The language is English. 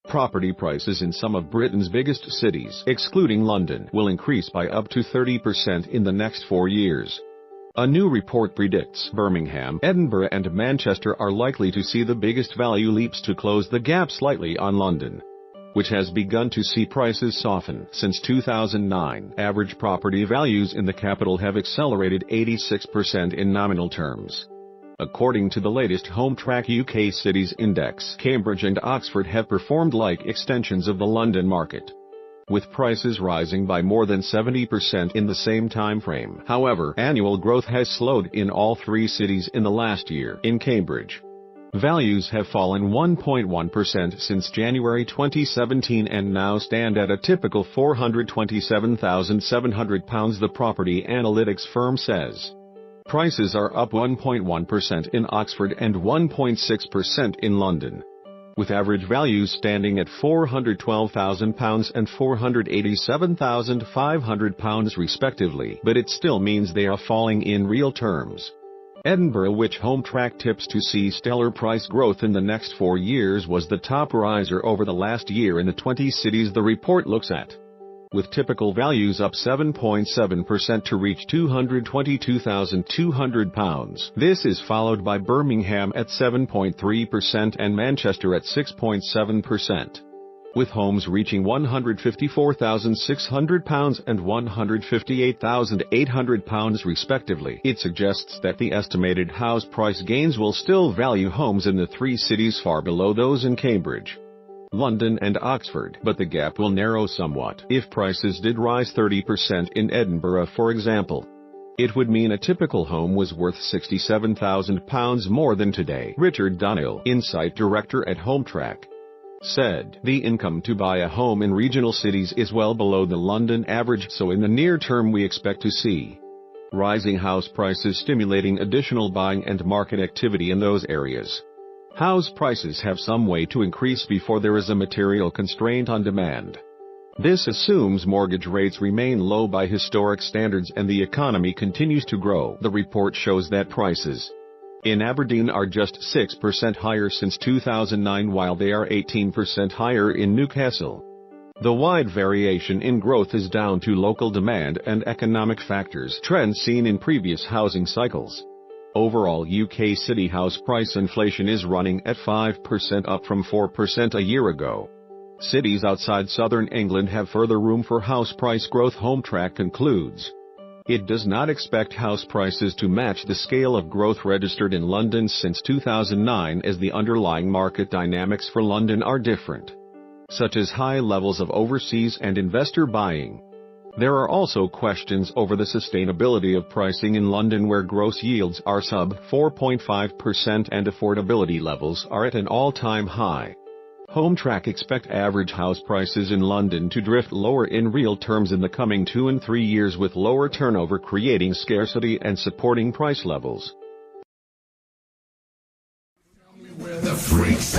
Property prices in some of Britain's biggest cities, excluding London, will increase by up to 30% in the next 4 years. A new report predicts Birmingham, Edinburgh and Manchester are likely to see the biggest value leaps to close the gap slightly on London, which has begun to see prices soften. Since 2009, average property values in the capital have accelerated 86% in nominal terms. According to the latest Hometrack UK Cities index, Cambridge and Oxford have performed like extensions of the London market, with prices rising by more than 70% in the same time frame. However, annual growth has slowed in all three cities in the last year. In Cambridge, values have fallen 1.1% since January 2017 and now stand at a typical £427,700, the property analytics firm says. Prices are up 1.1% in Oxford and 1.6% in London, with average values standing at £412,000 and £487,500 respectively, but it still means they are falling in real terms. Edinburgh, which Hometrack tips to see stellar price growth in the next 4 years, was the top riser over the last year in the 20 cities the report looks at, with typical values up 7.7% to reach £222,200. This is followed by Birmingham at 7.3% and Manchester at 6.7%, with homes reaching £154,600 and £158,800 respectively. It suggests that the estimated house price gains will still value homes in the three cities far below those in Cambridge, London and Oxford, but the gap will narrow somewhat. If prices did rise 30% in Edinburgh, for example, it would mean a typical home was worth £67,000 more than today. Richard Donnell, Insight Director at Hometrack, said, "The income to buy a home in regional cities is well below the London average, so in the near term we expect to see rising house prices stimulating additional buying and market activity in those areas. House prices have some way to increase before there is a material constraint on demand. This assumes mortgage rates remain low by historic standards and the economy continues to grow." The report shows that prices in Aberdeen are just 6% higher since 2009, while they are 18% higher in Newcastle. The wide variation in growth is down to local demand and economic factors, trends seen in previous housing cycles. Overall, UK city house price inflation is running at 5%, up from 4% a year ago. Cities outside southern England have further room for house price growth, Hometrack concludes. It does not expect house prices to match the scale of growth registered in London since 2009, as the underlying market dynamics for London are different, such as high levels of overseas and investor buying. There are also questions over the sustainability of pricing in London, where gross yields are sub 4.5% and affordability levels are at an all-time high. Hometrack expect average house prices in London to drift lower in real terms in the coming 2 and 3 years, with lower turnover creating scarcity and supporting price levels. The freaks